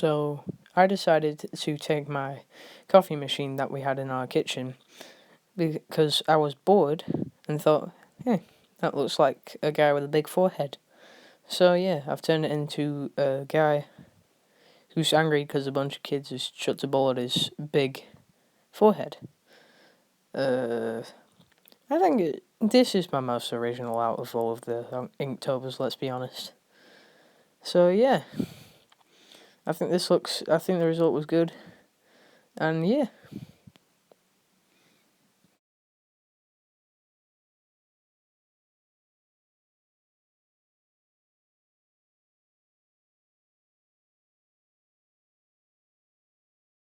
So I decided to take my coffee machine that we had in our kitchen because I was bored and thought, hey, that looks like a guy with a big forehead. So yeah, I've turned it into a guy who's angry because a bunch of kids just shut a ball at his big forehead. I think this is my most original out of all of the Inktobers, let's be honest. So yeah, I think the result was good, and yeah,